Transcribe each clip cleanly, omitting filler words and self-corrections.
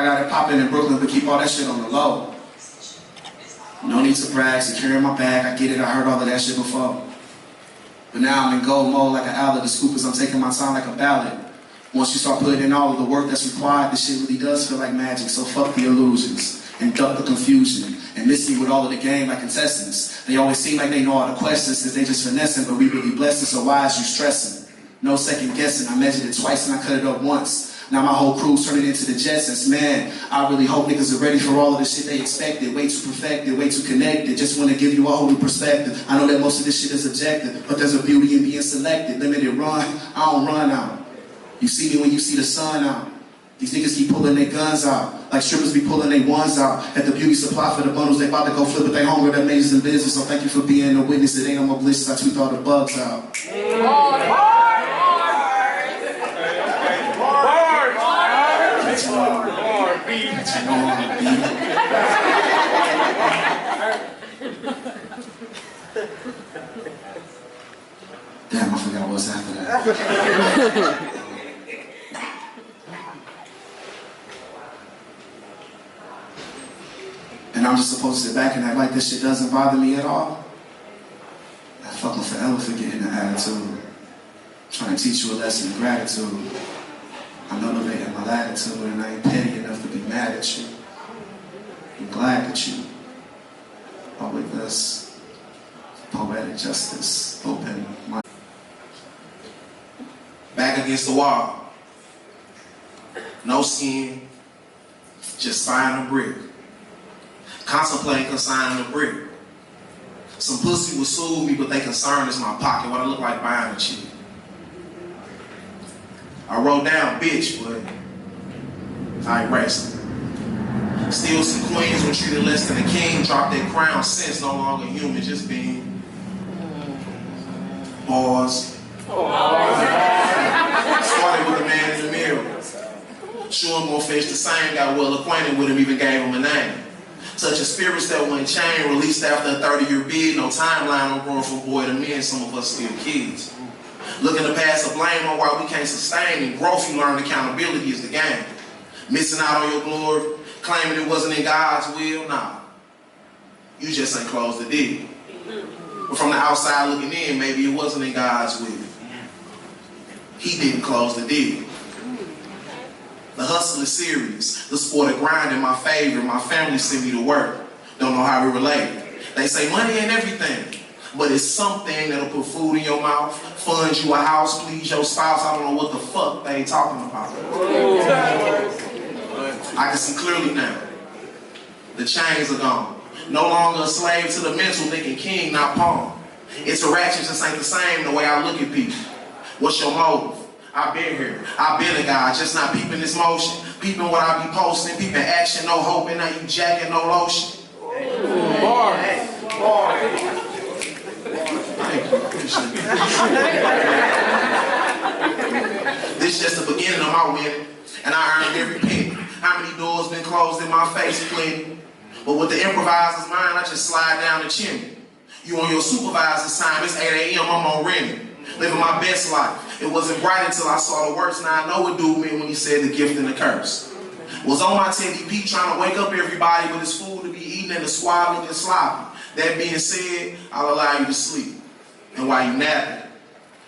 I got it popping in Brooklyn, but keep all that shit on the low. No need to brag, securing my bag, I get it, I heard all of that shit before. But now I'm in gold mode like an owl, the scoopers, I'm taking my time like a ballad. Once you start putting in all of the work that's required, this shit really does feel like magic, so fuck the illusions, and duck the confusion, and miss me with all of the game like contestants. They always seem like they know all the questions, cause they just finessing, but we really blessed, so why is you stressing? No second guessing, I measured it twice and I cut it up once. Now my whole crew's turning into the Jetsons. Man, I really hope niggas are ready for all of the shit they expected. Way too perfected, way too connected. Just want to give you a whole new perspective. I know that most of this shit is objective, but there's a beauty in being selected. Limited run, I don't run out. You see me when you see the sun out. These niggas keep pulling their guns out. Like strippers be pulling their ones out. At the beauty supply for the bundles, they about to go flip it. They hungry, that majors in business. So thank you for being a witness. It ain't no more bliss. I tweet all the bugs out. Damn, I forgot what's after that. And I'm just supposed to sit back and act like this shit doesn't bother me at all? I fucking forever forgetting the attitude. Trying to teach you a lesson of gratitude. I'm elevating my latitude and I ain't petty enough to be mad at you. I'm glad that you are with us. Poetic Justice Open Mic. Back against the wall. No skin, just sign a brick. Contemplating consigning a brick. Some pussy will soothe me, but they concern is my pocket, what I look like buying a chick. I wrote down bitch, but I erased it. Still some queens were treated less than a king, dropped their crown, since no longer human, just being. Pause. Started with the man in the mirror. Sure, more face the same, got well acquainted with him, even gave him a name. Such a spirits that went chain, released after a 30-year bid, no timeline on growing from boy to men, some of us still kids. Looking to pass the blame on why we can't sustain, and growth you learn accountability is the game. Missing out on your glory, claiming it wasn't in God's will, nah. You just ain't closed the deal. But from the outside looking in, maybe it wasn't in God's will. He didn't close the deal. The hustle is serious. The sport of grinding, my favorite. My family sent me to work. Don't know how we relate. They say money ain't everything, but it's something that'll put food in your mouth, fund you a house, please your spouse. I don't know what the fuck they ain't talking about. I can see clearly now. The chains are gone. No longer a slave to the mental, thinking king, not pawn. Interactions just ain't the same the way I look at people. What's your motive? I've been here. I've been a guy, just not peeping this motion. Peeping what I be posting, peeping action, no hope, and now you jacking, no lotion. This just the beginning of my winning, and I earned every penny. How many doors been closed in my face? Plenty. But with the improviser's mind, I just slide down the chimney. You on your supervisor's time, it's 8 a.m., I'm on Rennie. Living my best life. It wasn't bright until I saw the worst. Now I know what dude meant when he said the gift and the curse. Was on my 10DP trying to wake up everybody, but it's food to be eaten and the squad looking sloppy. That being said, I'll allow you to sleep. And while you napping,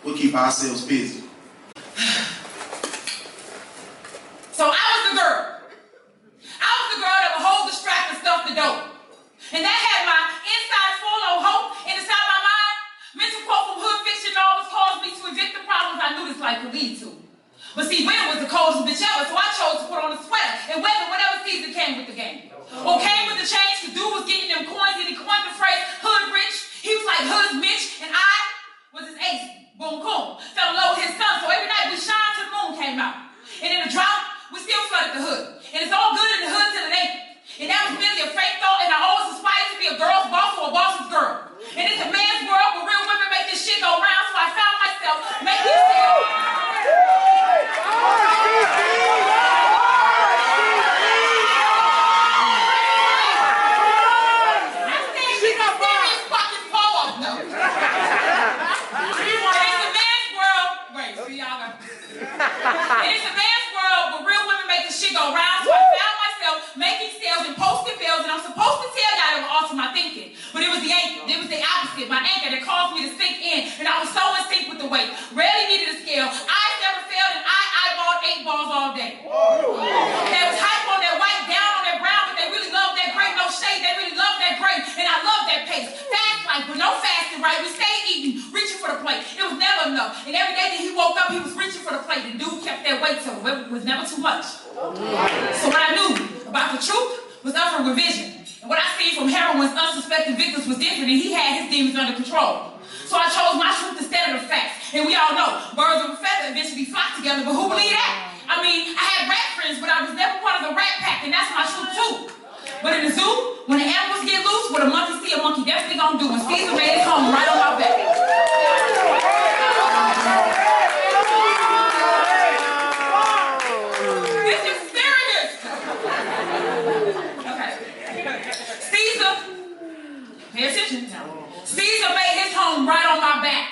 we'll keep ourselves busy. So I was the girl. I was the girl that would hold the strap and stuff the dope. And that had my inside full of hope and inside my mind. Mental quote from hood fiction always caused me to evict the problems I knew this life could lead to. But see, winter was the coldest bitch ever, so I chose to put on a sweater and weather whatever season came with the game. Or came with the change, because dude was getting them coins and he coined the phrase hood rich. He was like hood's Mitch, and I was his ace, boom coon. Fell in love with his son, so every night we shine till the moon came out. And in the drought, we still flooded the hood. And it's all good in the hood till it ain't. And that was merely a fake thought, and I always aspired to be a girl's boss or a boss's girl. And it's a man's world where real women make this shit go round, so I found myself making this shit. It's a man's world where real women make this shit go round, so I found myself anchor that caused me to sink in, and I was so in sync with the weight. Rarely needed a scale. Eyes never failed, and I eyeballed 8 balls all day. There was hype on that white, down on that brown, but they really loved that grape. No shade, they really loved that grape, and I love that pace. Fast life, but no fasting, right? We stayed eating, reaching for the plate. It was never enough. And every day that he woke up, he was reaching for the plate. The dude kept that weight, so it was never too much. So what I knew about the truth was up for revision. And what I seen from heroin's unsuspecting victims was different, and he had his demons under control. So I chose my truth instead of the facts. And we all know, birds of a feather eventually flock together, but who believe that? I mean, I had rat friends, but I was never part of the rat pack, and that's my truth too. But in the zoo, when the animals get loose, what a monkey see, a monkey definitely gonna do. And Caesar made his home right on my back. This is serious. Okay. Caesar, pay attention now. Caesar made his home right on my back.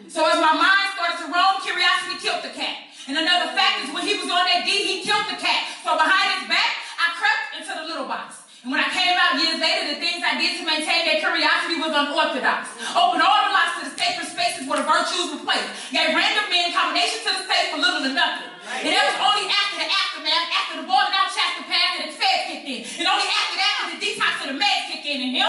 So as my mind started to roam, curiosity killed the cat. And another fact is when he was on that D, he killed the cat. So behind his back, I crept into the little box. And when I came out years later, the things I did to maintain that curiosity was unorthodox. Opened all the locks to the sacred spaces where the virtues were placed. Gave random men combinations to the safe for little to nothing. And it was only after the aftermath, after the boiling out chapter passed, that the feds kicked in. And only after that did the detox of the meds kick in. And he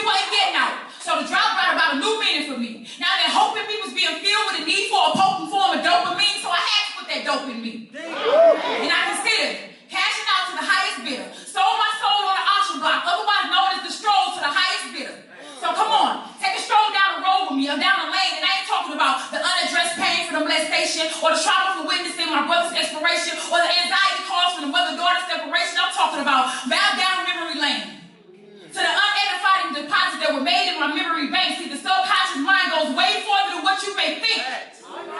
wasn't getting out. So the drop brought about a new meaning for me. Now that hope in me was being filled with a need for a potent form of dopamine, so I had to put that dope in me. And I considered cashing out to the highest bidder. Sold my soul on the auction block, otherwise known as the stroll to the highest bidder. So come on, take a stroll down the road with me, or down the lane, and I ain't talking about the unaddressed pain from the molestation, or the trauma from witnessing my brother's expiration, or the anxiety caused from the mother-daughter separation. I'm talking about bow down memory lane. To the unedified deposits that were made in my memory bank. See, the subconscious mind goes way further than what you may think.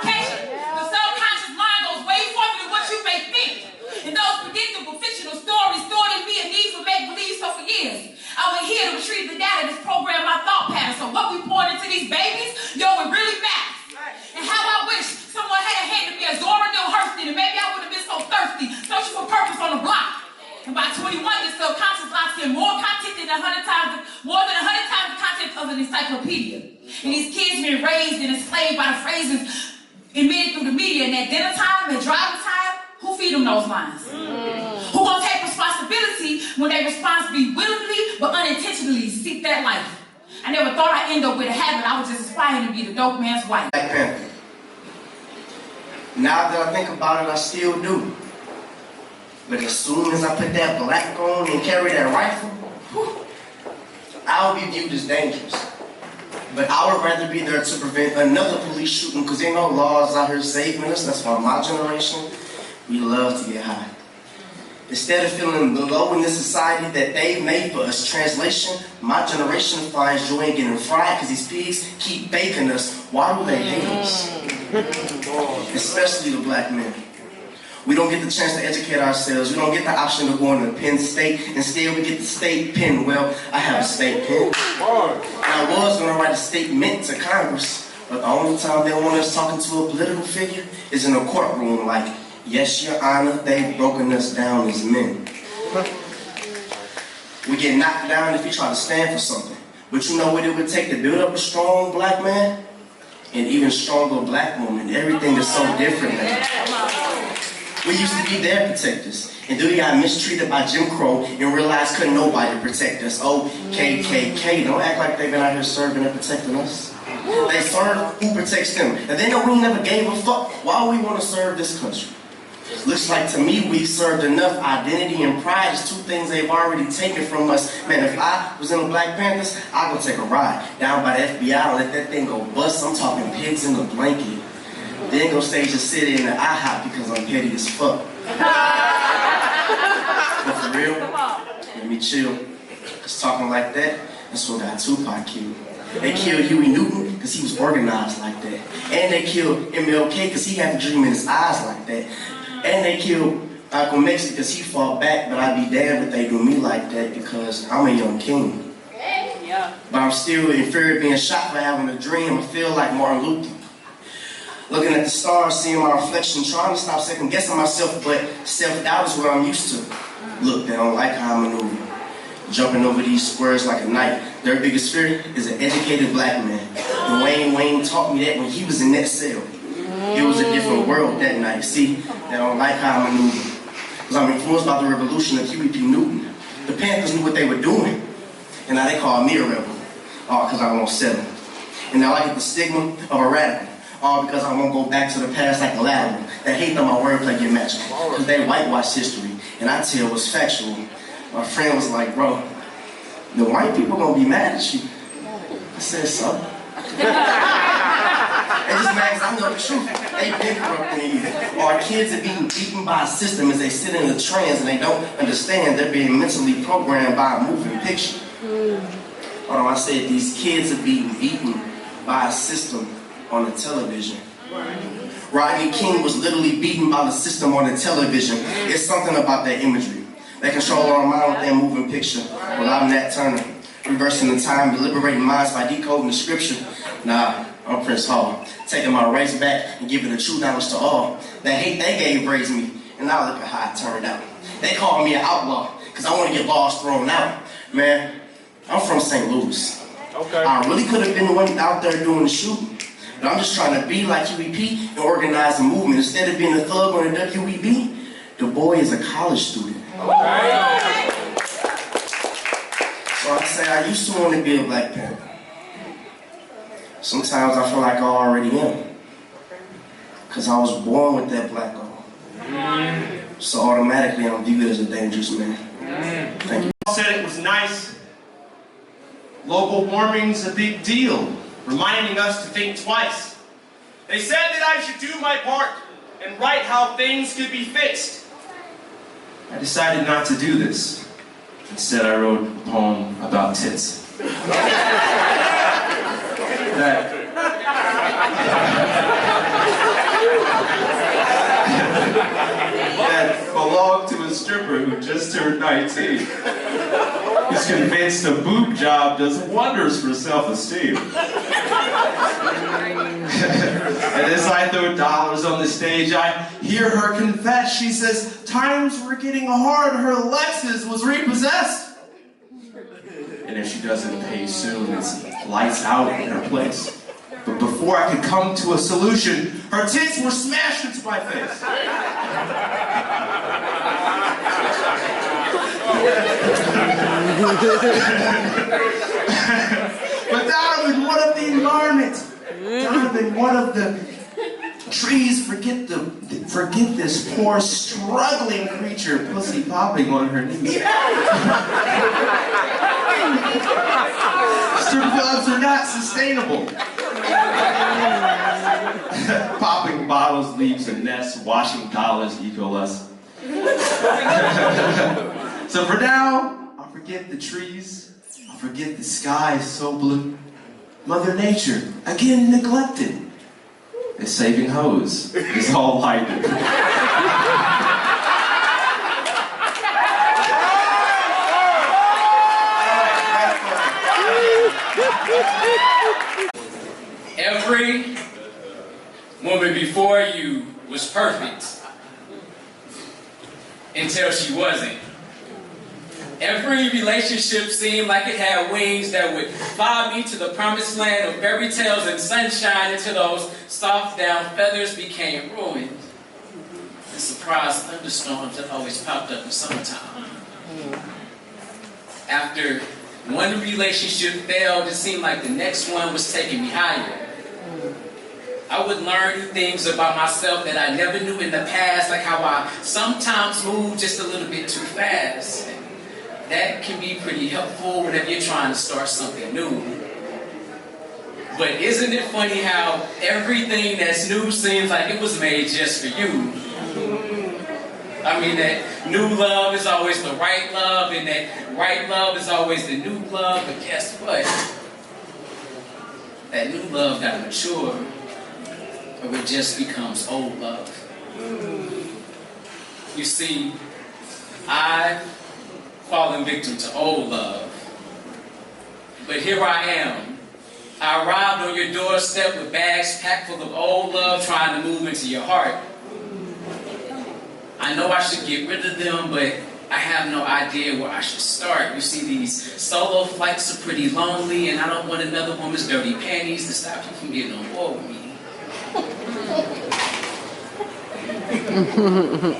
Catch it? The subconscious mind goes way further than what you may think. And those predictable fictional stories stored in me a need for make-believe. So for years, I went here to retrieve the data that's programmed my thought pattern. So what we poured into these babies, yo, it really matters. And how I wish someone had handed me a Zora Neale Hurston, and maybe I would have been so thirsty, searching for purpose on the block. And by 21, this subconscious locks in more content than more than 100 times the content of an encyclopedia. And these kids been raised and enslaved by the phrases emitted through the media. And at dinner time, at driving time, who feed them those lines? Who gonna take responsibility when they responsibly, willingly, but unintentionally seek that life? I never thought I'd end up with a habit. I was just aspiring to be the dope man's wife. Black Panther. Now that I think about it, I still do. But as soon as I put that black on and carry that rifle, I'll be viewed as dangerous. But I would rather be there to prevent another police shooting, because ain't no laws out here saving us. That's why my generation, we love to get high. Instead of feeling low in this society that they've made for us, translation, my generation finds joy in getting fried because these pigs keep baking us. Why do they hate us? Especially the black men. We don't get the chance to educate ourselves. We don't get the option of going to Penn State. Instead, we get the state pen. Well, I have a state pen. And I was going to write a statement to Congress, but the only time they want us talking to a political figure is in a courtroom like, yes, Your Honor, they've broken us down as men. We get knocked down if we try to stand for something. But you know what it would take to build up a strong black man? An even stronger black woman. Everything is so different now. We used to be their protectors. And then we got mistreated by Jim Crow and realized couldn't nobody protect us. Oh, KKK. Don't act like they've been out here serving and protecting us. They serve who protects them. And they know we never gave a fuck. Why we want to serve this country? Looks like to me we've served enough. Identity and pride is two things they've already taken from us. Man, if I was in the Black Panthers, I'd go take a ride down by the FBI and let that thing go bust. I'm talking pigs in the blanket. Then go stage a city in the IHOP because I'm petty as fuck. But for real, let me chill. Cause talking like that, that's what got Tupac killed. They killed Huey Newton because he was organized like that. And they killed MLK because he had the dream in his eyes like that. And they killed Malcolm X because he fought back, but I'd be damned if they do me like that because I'm a young king. But I'm still in fear of being shot for having a dream. I feel like Martin Luther. Looking at the stars, seeing my reflection, trying to stop second guessing myself, but self-doubt is what I'm used to. Look, they don't like how I maneuver. jumping over these squares like a knight. Their biggest fear is an educated black man. And Wayne taught me that when he was in that cell. It was a different world that night. See, they don't like how I maneuver. Because I'm influenced by the revolution of Huey P. Newton. The Panthers knew what they were doing. And now they call me a rebel. All because I won't settle. And now I get the stigma of a radical. All because I won't go back to the past like a lateral. That hate that my wordplay get magical. Because they whitewash history. And I tell what's factual. My friend was like, bro, the white people gonna be mad at you. I said, so? They just mad because I know the truth. They been corrupting you. Or our kids are being beaten by a system as they sit in the trans and they don't understand they're being mentally programmed by a moving picture. Although I said these kids are being beaten by a system on the television. Rodney King was literally beaten by the system on the television. It's something about that imagery. They control our mind with their moving picture. Well, I'm Nat Turner, reversing the time, liberating minds by decoding the scripture. Nah, I'm Prince Hall, taking my race back and giving the true knowledge to all. That hate they gave raised me, and now look at how it turned out. They call me an outlaw, because I want to get laws thrown out. Man, I'm from St. Louis. Okay. I really could have been the one out there doing the shooting. But I'm just trying to be like Huey P and organize a movement. Instead of being a thug on the WEB, the boy is a college student. Okay. So I say I used to want to be a Black Panther. Sometimes I feel like I already am. Because I was born with that black gold. So automatically I'm viewed as a dangerous man. Thank you. Said it was nice. Global warming's a big deal, reminding us to think twice. They said that I should do my part and write how things could be fixed. I decided not to do this. Instead, I wrote a poem about tits. that belonged to a stripper who just turned 19. He's convinced a boob job does wonders for self-esteem. And as I throw dollars on the stage, I hear her confess. She says, times were getting hard, her Lexus was repossessed. And if she doesn't pay soon, it's lights out in her place. But before I could come to a solution, her tits were smashed into my face. But Donovan, what of the environment? Donovan, what of the trees? Forget this poor, struggling creature, pussy popping on her knees. Strip clubs are not sustainable. Popping bottles leaves a nest, washing dollars equal us. So for now, I'll forget the trees, I'll forget the sky is so blue. Mother Nature, again neglected. The saving hose is all I do. Every woman before you was perfect until she wasn't. Every relationship seemed like it had wings that would fly me to the promised land of fairy tales and sunshine until those soft down feathers became ruined. And surprise thunderstorms that always popped up in summertime. After one relationship failed, it seemed like the next one was taking me higher. I would learn things about myself that I never knew in the past, like how I sometimes move just a little bit too fast. And that can be pretty helpful whenever you're trying to start something new. But isn't it funny how everything that's new seems like it was made just for you? I mean, that new love is always the right love, and that right love is always the new love, but guess what? That new love gotta mature, or it just becomes old love. You see, I've fallen victim to old love, but here I am. I arrived on your doorstep with bags packed full of old love, trying to move into your heart. I know I should get rid of them, but I have no idea where I should start. You see, these solo flights are pretty lonely, and I don't want another woman's dirty panties to stop you from getting on board with me.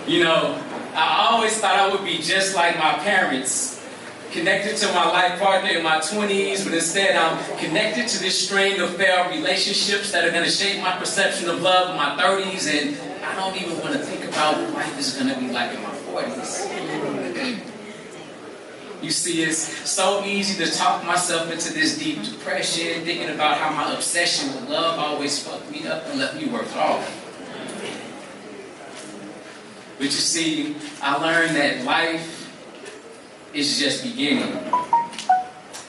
You know, I always thought I would be just like my parents, connected to my life partner in my 20s, but instead I'm connected to this string of failed relationships that are going to shape my perception of love in my 30s, and I don't even want to think about what life is going to be like in my 40s. You see, it's so easy to talk myself into this deep depression, thinking about how my obsession with love always fucked me up and left me worse off. But you see, I learned that life is just beginning.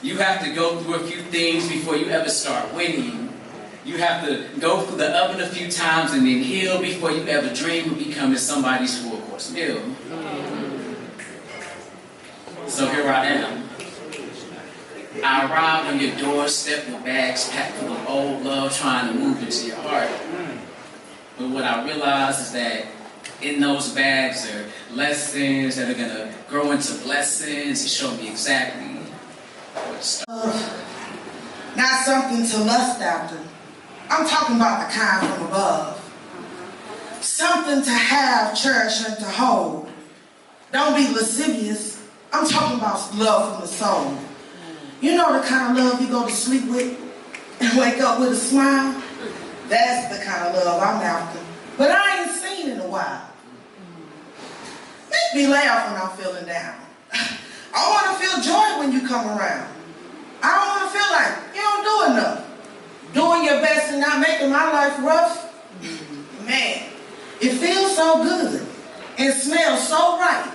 You have to go through a few things before you ever start winning. You have to go through the oven a few times and then heal before you ever dream of becoming somebody's full-course meal. So here I am. I arrived on your doorstep with bags packed full of old love trying to move into your heart. But what I realized is that in those bags are lessons that are going to grow into blessings and show me exactly where to start. Not something to lust after. I'm talking about the kind from above. Something to have, cherish, and to hold. Don't be lascivious. I'm talking about love from the soul. You know the kind of love you go to sleep with and wake up with a smile? That's the kind of love I'm after. But I ain't seen in a while. Make me laugh when I'm feeling down. I want to feel joy when you come around. I don't want to feel like you don't do enough. Doing your best and not making my life rough. Man, it feels so good and smells so right.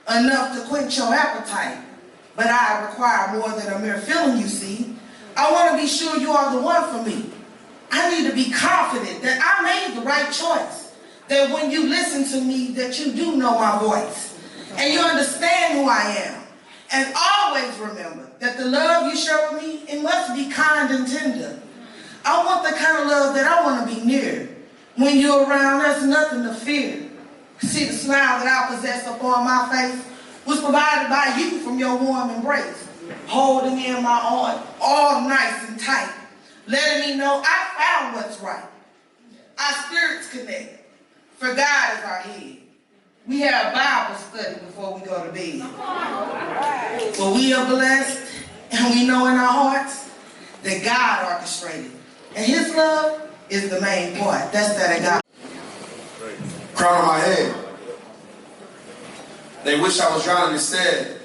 Enough to quench your appetite. But I require more than a mere feeling, you see. I want to be sure you are the one for me. I need to be confident that I made the right choice. That when you listen to me, that you do know my voice. And you understand who I am. And always remember that the love you share with me, it must be kind and tender. I want the kind of love that I want to be near. When you're around, there's nothing to fear. See, the smile that I possess upon my face was provided by you from your warm embrace. Holding me in my arms, all nice and tight. Letting me know I found what's right. Our spirits connect. For God is our head. We have Bible study before we go to bed. For we are blessed, and we know in our hearts that God orchestrated. And His love is the main part. That's that of God. Crown on my head. They wish I was drowning instead.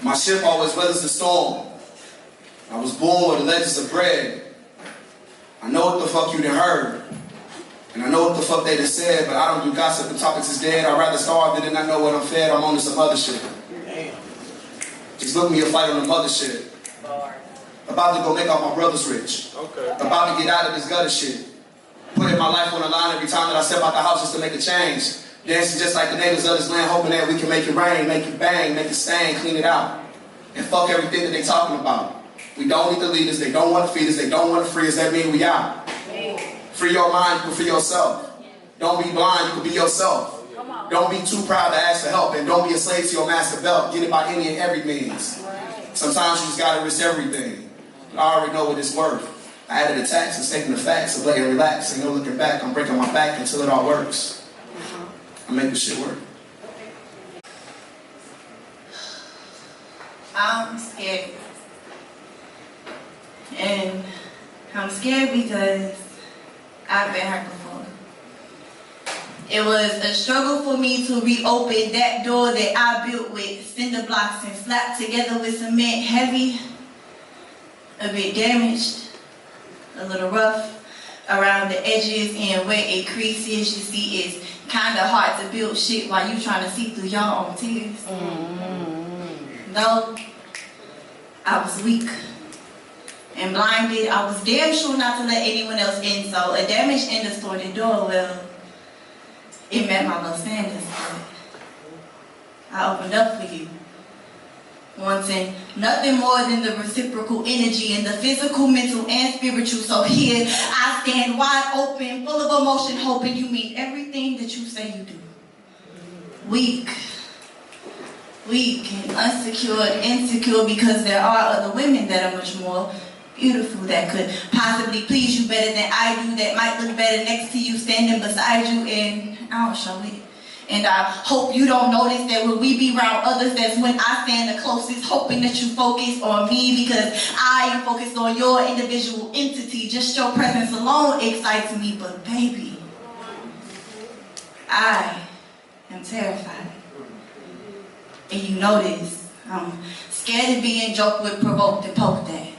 My ship always weathers the storm. I was born with the legends of bread. I know what the fuck you done heard. And I know what the fuck they done said, but I don't do gossip and topics is dead. I'd rather starve than not know what I'm fed. I'm on to some other shit. Just look me a fight on the mother shit. About to go make all my brothers rich. About to get out of this gutter shit. Putting my life on the line every time that I step out the house just to make a change. Dancing just like the neighbors of this land, hoping that we can make it rain, make it bang, make it stain, clean it out. And fuck everything that they talking about. We don't need the leaders, they don't want to feed us, they don't want to free us, that means we out. Free your mind, you can free yourself. Don't be blind, you can be yourself. Don't be too proud to ask for help, and don't be a slave to your master belt. Get it by any and every means. Sometimes you just gotta risk everything. But I already know what it's worth. I added the tax, it's taking the facts, so let it relax. Ain't no looking back, I'm breaking my back until it all works. I make this shit work. I'm scared. And I'm scared because I've been hurt before. It was a struggle for me to reopen that door that I built with cinder blocks and slapped together with cement, heavy, a bit damaged, a little rough around the edges, and where it creases, you see, it's kind of hard to build shit while you trying to see through your own tears. Though I was weak and blinded, I was damn sure not to let anyone else in. So a damaged and distorted door, well, it met my little standards. I opened up for you, wanting nothing more than the reciprocal energy and the physical, mental, and spiritual. So here I stand wide open, full of emotion, hoping you mean everything that you say you do. weak and insecure because there are other women that are much more beautiful that could possibly please you better than I do, that might look better next to you, standing beside you, and I don't show it. And I hope you don't notice that when we be around others, that's when I stand the closest, hoping that you focus on me because I am focused on your individual entity. Just your presence alone excites me, but baby, I am terrified. And you know this. I'm scared of being joked with, provoked, and poked at.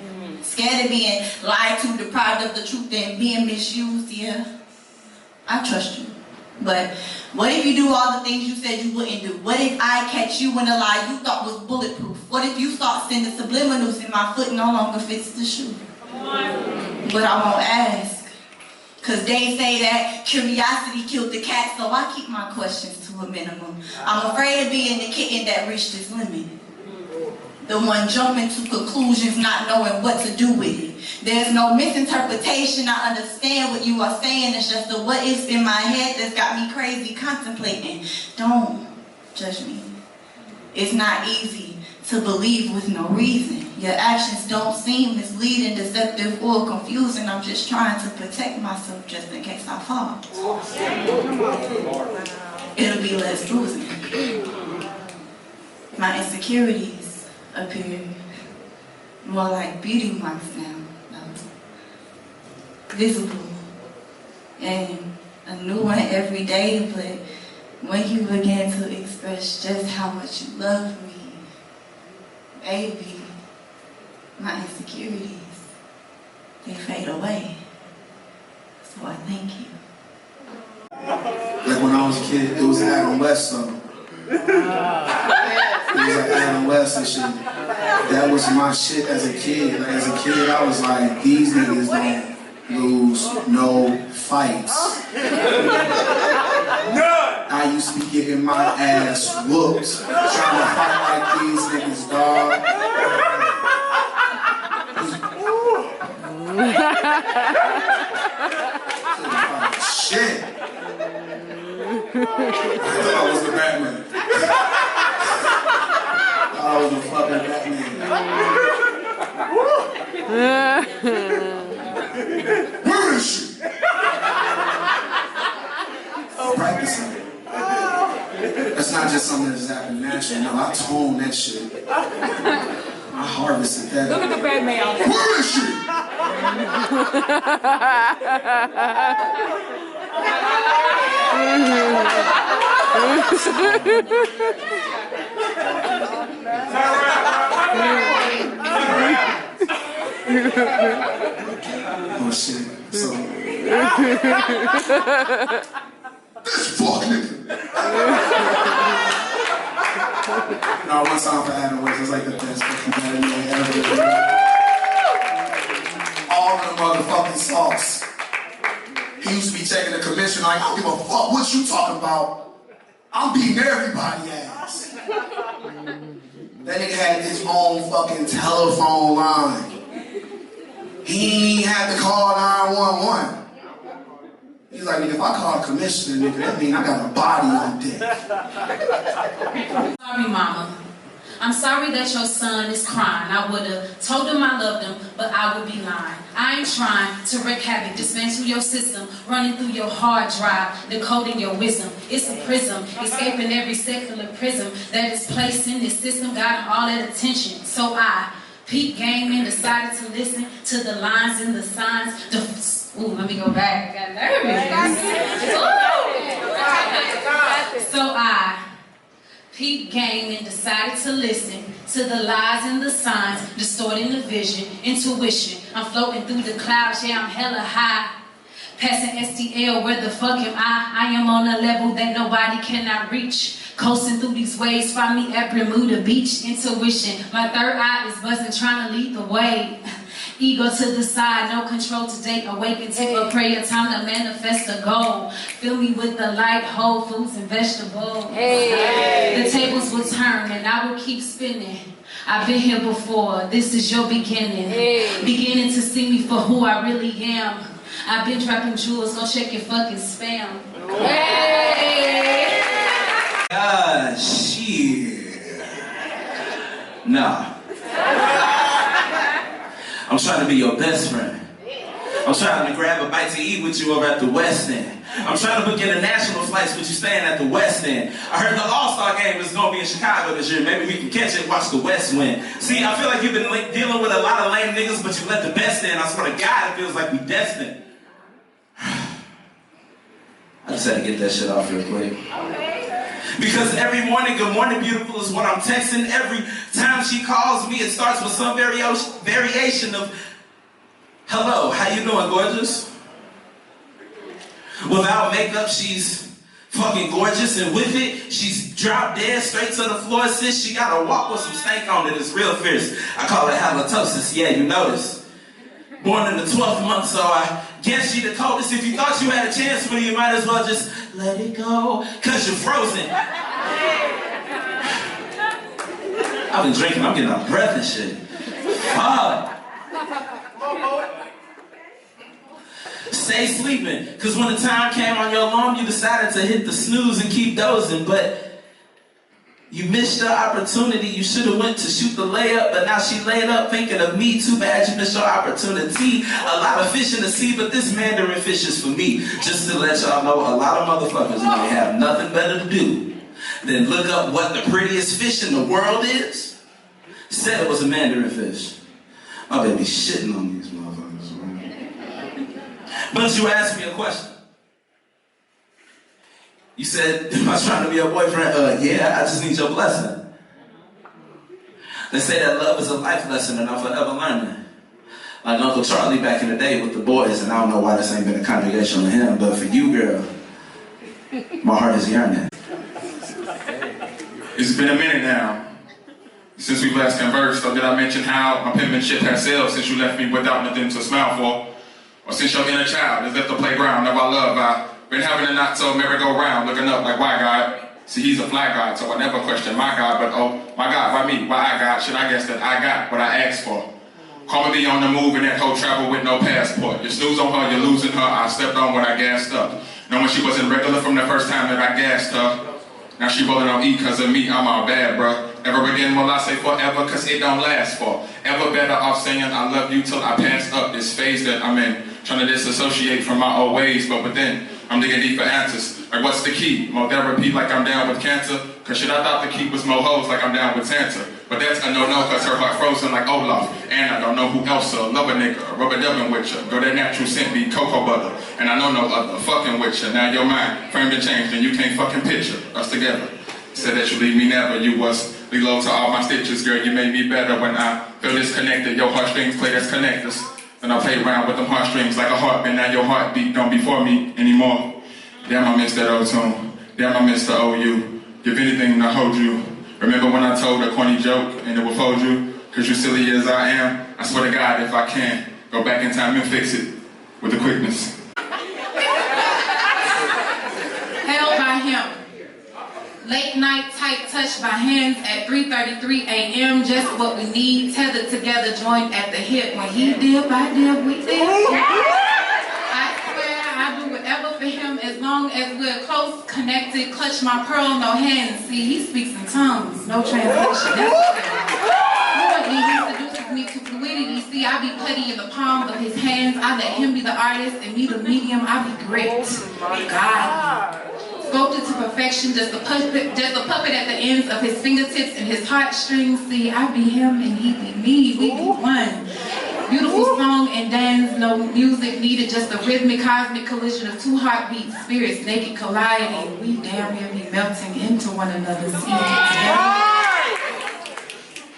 Scared of being lied to, deprived of the truth, and being misused. Yeah, I trust you. But what if you do all the things you said you wouldn't do? What if I catch you in a lie you thought was bulletproof? What if you start sending subliminals and my foot no longer fits the shoe? But I won't ask. Because they say that curiosity killed the cat, so I keep my questions to a minimum. I'm afraid of being the kitten that reached its limit. The one jumping to conclusions, not knowing what to do with it. There's no misinterpretation. I understand what you are saying. It's just the what ifs in my head that's got me crazy contemplating. Don't judge me. It's not easy to believe with no reason. Your actions don't seem misleading, deceptive, or confusing. I'm just trying to protect myself just in case I fall. It'll be less bruising. My insecurities appear more like beauty marks now. Visible. And a new one every day, but when you begin to express just how much you love me, baby, my insecurities, they fade away. So I thank you. Like when I was a kid, it was Adam West though. It was like Adam West and shit. That was my shit as a kid. Like as a kid, I was like, these niggas don't lose no fights. I used to be getting my ass whooped trying to fight like these niggas, dog. Shit. I thought I was the Batman. I was the fucking Batman. Where is she? Practicing. That's not just something that just happened naturally. No, I tone that shit. I harvested that. Look at the Batman. Where is she? Oh shit. So this fuck nigga. No, one song for Adam West was like the best fucking battle ever. All the motherfucking sauce. He used to be taking the commission like, I don't give a fuck what you talking about. I'm beating everybody ass. That nigga had his own fucking telephone line. He had to call 911. He's like, nigga, if I call a commissioner, nigga, that mean I got a body on deck. Sorry, mama. I'm sorry that your son is crying. I would have told him I loved him, but I would be lying. I ain't trying to wreak havoc, dismantle your system, running through your hard drive, decoding your wisdom. It's a prism, escaping every secular prism that is placed in this system, got all that attention. So I peep game and decided to listen to the lines and the signs. Ooh, let me go back. I got nervous. So I peep game and decided to listen to the lies and the signs, distorting the vision, intuition. I'm floating through the clouds, yeah, I'm hella high. Passing STL, where the fuck am I? I am on a level that nobody cannot reach. Coasting through these waves, find me at Bermuda Beach. Intuition, my third eye is buzzing, trying to lead the way. Ego to the side, no control to date. Awaken, take a prayer, time to manifest a goal. Fill me with the light, whole foods and vegetables. The tables will turn and I will keep spinning. I've been here before, this is your beginning. Beginning to see me for who I really am. I've been dropping jewels, go check your fucking spam. shit. Nah. I'm trying to be your best friend. I'm trying to grab a bite to eat with you over at the West End. I'm trying to book international flights with you staying at the West End. I heard the All-Star game is going to be in Chicago this year. Maybe we can catch it and watch the West win. See, I feel like you've been dealing with a lot of lame niggas, but you let the best in. I swear to God, it feels like we destined. I just had to get that shit off real quick. Because every morning, good morning, beautiful is what I'm texting. Every time she calls me, it starts with some variation of, hello, how you doing, gorgeous? Without makeup, she's fucking gorgeous, and with it, she's dropped dead straight to the floor. Sis, she gotta walk with some stank on it. It's real fierce. I call it halitosis. Yeah, you notice. Born in the 12th month, so I guess she the coldest. If you thought you had a chance with me, you might as well just let it go, cause you're frozen. I've been drinking, I'm getting out of breath and shit. Fuck. Stay sleeping, cause when the time came on your alarm, you decided to hit the snooze and keep dozing, but you missed your opportunity. You should have went to shoot the layup, but now she laid up thinking of me. Too bad you missed your opportunity. A lot of fish in the sea, but this Mandarin fish is for me. Just to let y'all know, a lot of motherfuckers may have nothing better to do than look up what the prettiest fish in the world is. Said it was a Mandarin fish. My baby shitting on these motherfuckers, man. But you asked me a question. You said, am I trying to be your boyfriend? Yeah, I just need your blessing. They say that love is a life lesson and I'm forever learning. Like Uncle Charlie back in the day with the boys, and I don't know why this ain't been a congregation with him, but for you, girl, my heart is yearning. It's been a minute now since we last conversed, so did I mention how my penmanship has sailed since you left me without nothing to smile for? Or since your inner child has left the playground of our love, I've been having a not so merry-go-round, looking up like, why God? See, he's a fly God, so I never question my God, but oh, my God, why me? Why I God? Should I guess that I got what I asked for? Call me be on the move in that whole travel with no passport. You snooze on her, you're losing her, I stepped on when I gassed up. Knowing she wasn't regular from the first time that I gassed her. Now she rolling on E cause of me, I'm all bad, bruh. Ever again will I say forever, cause it don't last for. Ever better off saying I love you till I pass up this phase that I'm in. Trying to disassociate from my old ways, but within, I'm digging deep for answers. Like what's the key? More therapy like I'm down with cancer? Cause shit, I thought the key was more hoes like I'm down with Santa. But that's a no-no cause her heart frozen like Olaf. And I don't know who else love a nigga, rubber dubbing with ya. Girl, that natural scent be cocoa butter. And I know no other fucking with ya. Now your mind framed and changed and you can't fucking picture us together. Said that you leave me never, you was low to all my stitches. Girl, you made me better when I feel disconnected. Your heartstrings play as connectors. And I play around with them heartstrings like a heartbeat. Now your heartbeat don't be for me anymore. Damn, I miss that old tune. Damn, I miss the OU. Give anything to hold you. Remember when I told a corny joke and it would fold you? Cause you silly as I am, I swear to God, if I can, go back in time and fix it with the quickness. Held by him. Late night tight touch by hands at 3:33 a.m. Just what we need. Tethered together, joined at the hip. When he dip, I dip, we dip. I swear I do whatever for him as long as we're close, connected. Clutch my pearl, no hands. See, he speaks in tongues, no translation necessary. Fluently, he seduces me to fluidity. See, I be putty in the palm of his hands. I let him be the artist and me the medium. I be great. God. Sculpted to perfection, just a puppet at the ends of his fingertips and his heartstrings. See, I be him and he be me, we be one. Beautiful song and dance, no music needed, just a rhythmic cosmic collision of two heartbeats, spirits naked colliding. We damn near be melting into one another. See,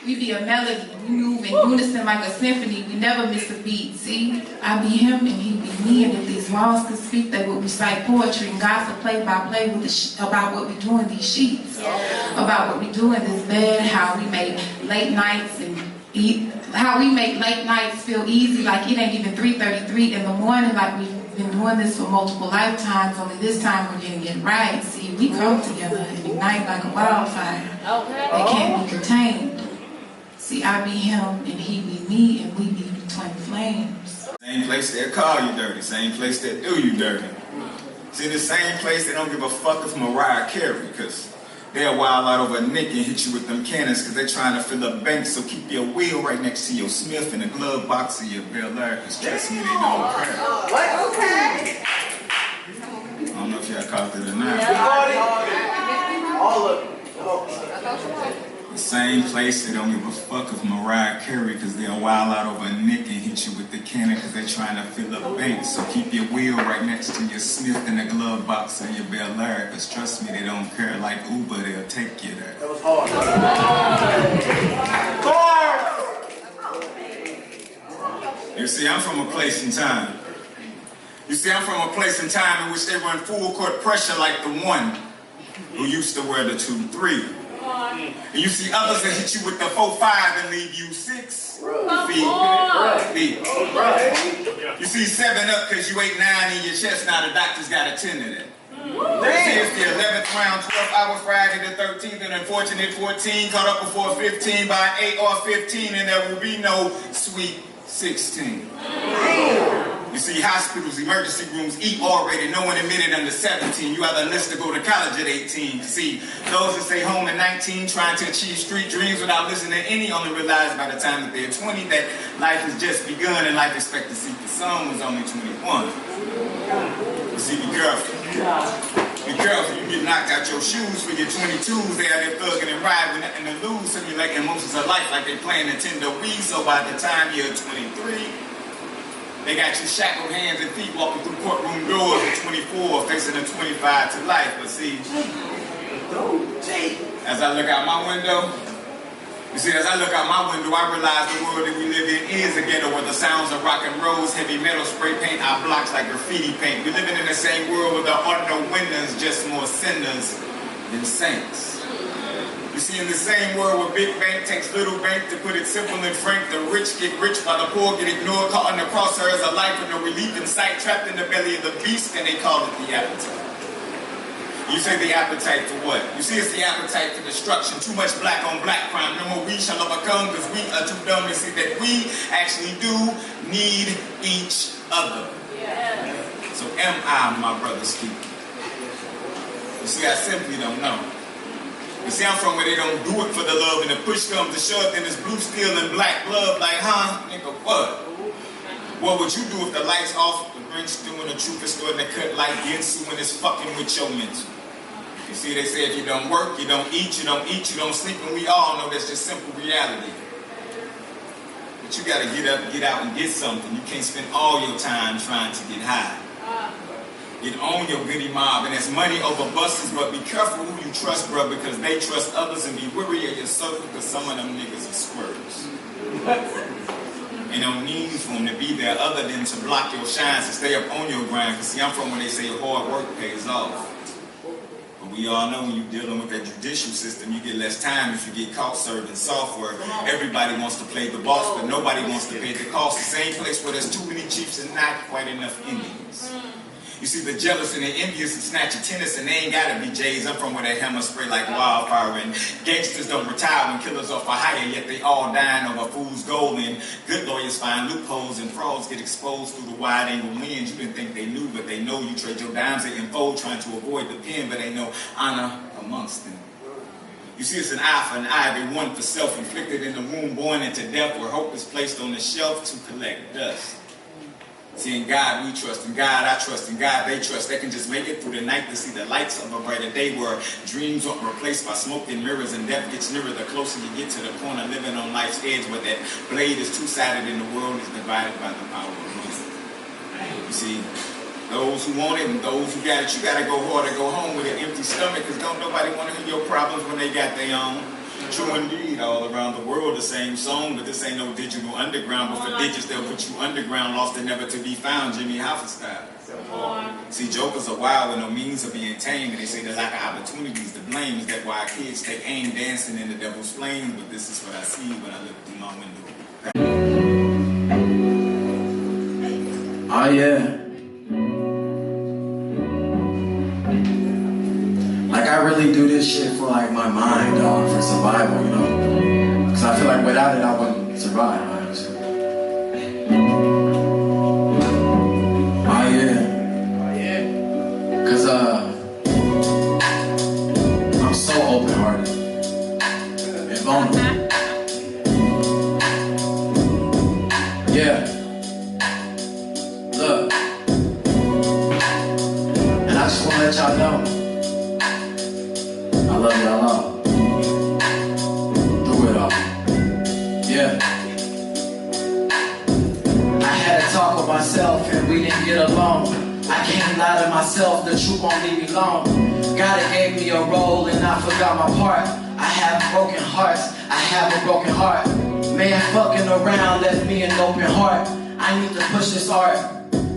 we be a melody, we move in unison like a symphony, we never miss a beat. See, I be him and he be me, and if these walls could speak, they would recite poetry and gossip play by play with about what we do in these sheets, about what we do in this bed, how we make late nights and how we make late nights feel easy, like it ain't even 3:33 in the morning, like we've been doing this for multiple lifetimes, only this time we're getting it right. See, we come together and ignite like a wildfire that can't be contained. See, I be him and he be me and we be twin flames. Same place that call you dirty, same place that do you dirty. See, the same place they don't give a fuck if Mariah Carey, because They'll wild out over a nick and hit you with them cannons because they're trying to fill up banks. So keep your wheel right next to your Smith and the glove box of your Bel Air, because trust me, they don't care. Okay. I don't know if y'all caught it or not. All of it. The same place they don't give a fuck of Mariah Carey because they'll wild out over a nick and hit you with the cannon because they're trying to fill up banks. So keep your wheel right next to your Smith and the glove box of your Bel Air, because trust me, they don't care. Like Uber, they'll take you there. That was hard. You see, I'm from a place in time. You see, I'm from a place in time in which they run full court pressure like the one who used to wear the 2-3. And you see others that hit you with the 4-5 and leave you 6 feet. You see 7 up because you ate 9 in your chest. Now the doctor's got a 10 of that. See, it's the 11th round, 12th hour, Friday the 13th, and unfortunate 14 caught up before 15 by 8 or 15, and there will be no sweet 16. You see, hospitals, emergency rooms eat already, no one admitted under 17. You have a list to go to college at 18. See, those that stay home at 19 trying to achieve street dreams without listening to any only realize by the time that they're 20 that life has just begun and life expectancy for some was only 21. You see, be careful. Be careful, you get knocked out your shoes for your 22s. They out there thugging and riding with nothing to lose, simulating emotions of life like they playing Nintendo Wii. So by the time you're 23, they got you shackled hands and feet walking through courtroom doors at 24, facing a 25 to life. But see, as I look out my window, I realize the world that we live in is a ghetto where the sounds of rock and rolls, heavy metal spray paint our blocks like graffiti paint. We're living in the same world where there are no winners, just more sinners than saints. You see, in the same world where big bank takes little bank, to put it simple and frank, the rich get rich while the poor get ignored, caught in the crosshairs of life with no relief in sight, trapped in the belly of the beast, and they call it the appetite. You say the appetite for what? You see, it's the appetite for destruction. Too much black on black crime. No more we shall overcome because we are too dumb to see that we actually do need each other. Yeah. So am I my brother's keeper? You see, I simply don't know. You see, I'm from where they don't do it for the love, and the push comes to shove, then it's blue steel and black blood. Like, huh? Nigga, what? What would you do if the lights off, the Grinch doing the truth is starting to cut like Ginsu when it's fucking with your mental? You see, they say if you don't work, you don't eat, you don't sleep, and we all know that's just simple reality. But you gotta get up, get out, and get something. You can't spend all your time trying to get high. Get on your goody mob, and that's money over buses, but be careful who you trust, bro, because they trust others, and be wary of your circle, because some of them niggas are squirters. Ain't no need for them to be there other than to block your shines, to stay up on your grind, because see, I'm from where they say hard work pays off. But we all know when you're dealing with that judicial system, you get less time if you get caught serving software. Everybody wants to play the boss, but nobody wants to pay the cost. The same place where there's too many chiefs and not quite enough Indians. You see, the jealous and the envious and snatch your tennis, and they ain't gotta be J's. I'm from where that hammer spray like wildfire, and gangsters don't retire when killers are for hire, yet they all dying over fool's gold, and good lawyers find loopholes, and frauds get exposed through the wide angle lens. You didn't think they knew, but they know. You trade your dimes at info, trying to avoid the pen, but ain't no honor amongst them. You see, it's an eye for an eye, they one for self, inflicted in the womb, born into death, where hope is placed on the shelf to collect dust. See, in God we trust, in God I trust, in God they trust. They can just make it through the night to see the lights of a brighter day, where dreams aren't replaced by smoke and mirrors, and death gets nearer the closer you get to the corner, living on life's edge, where that blade is two-sided and the world is divided by the power of money. You see, those who want it and those who got it, you gotta go hard or go home with an empty stomach, because don't nobody want to hear your problems when they got their own. True indeed, all around the world the same song, but this ain't no digital underground. But for digits they'll put you underground, lost and never to be found, Jimmy Hoffa style. See, jokers are wild with no means of being tamed, and they say the lack of opportunities to blame is that why kids take aim dancing in the devil's flames. But this is what I see when I look through my window. Oh yeah. Like, I really do this shit for, like, my mind, dog, for survival, you know? Because I feel like without it, I wouldn't survive, honestly. Oh, yeah. Because, I'm so open brokenhearted and vulnerable. Yeah. Look. And I just want to let y'all know I love y'all all. Through it all. Yeah. I had a talk with myself and we didn't get along. I can't lie to myself, the truth won't leave me alone. God gave me a role and I forgot my part. I have broken hearts, I have a broken heart. Man fucking around left me an open heart. I need to push this art,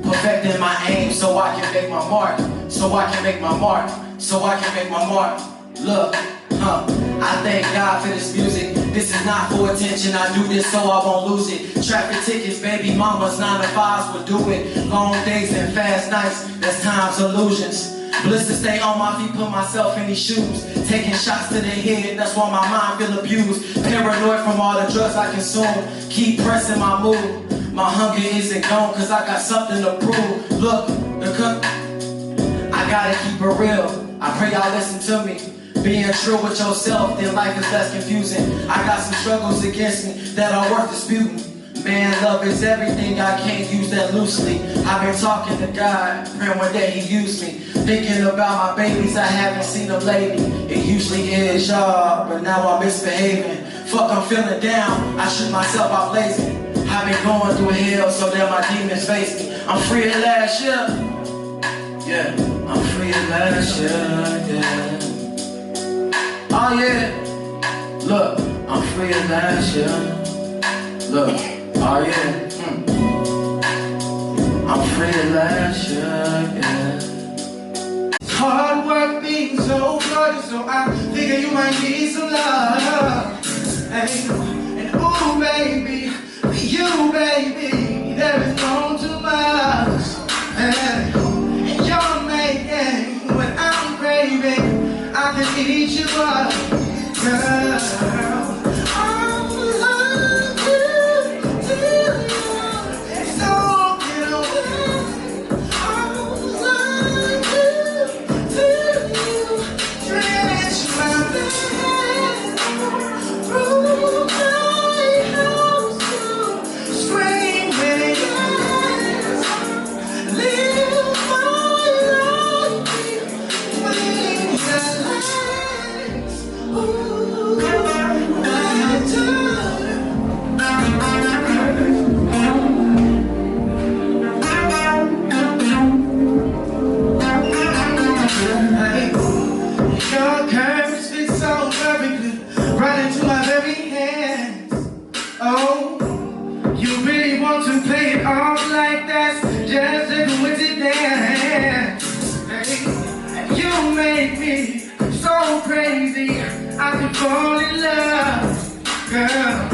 perfecting my aim so I can make my mark. So I can make my mark, so I can make my mark. Look, I thank God for this music. This is not for attention, I do this so I won't lose it. Traffic tickets, baby mamas, 9 to 5s will do it. Long days and fast nights, that's time's illusions. Bliss to stay on my feet, put myself in these shoes. Taking shots to the head, that's why my mind feel abused. Paranoid from all the drugs I consume. Keep pressing my mood. My hunger isn't gone cause I got something to prove. Look, I gotta keep it real. I pray y'all listen to me. Being true with yourself, then life is less confusing. I got some struggles against me that are worth disputing. Man, love is everything, I can't use that loosely. I've been talking to God, praying one day He used me. Thinking about my babies, I haven't seen them lately. It usually is y'all, but now I'm misbehaving. Fuck, I'm feeling down, I shoot myself out blazing. I've been going through hell so that my demons face me. I'm free at last year. Yeah, I'm free at last year, yeah. Oh yeah, look, I'm free at last year. Look, oh yeah, I'm free at last year, yeah. Hard work being so good, so I figure you might need some love. Hey, and ooh baby, you baby, there is no too much. Hey, and you're making what I'm craving. I can eat you up, girl. I'm love you till you so get away. I'm love you till you drench my bed, through my house to screaming yes. Live my life with that light. Your curves fit so perfectly right into my very hands. Oh, you really want to play it off like that's just a coincidence. Hey, you make me so crazy, I could fall in love, girl.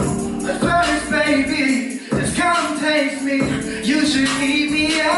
But first, baby, just come taste me. You should eat me up.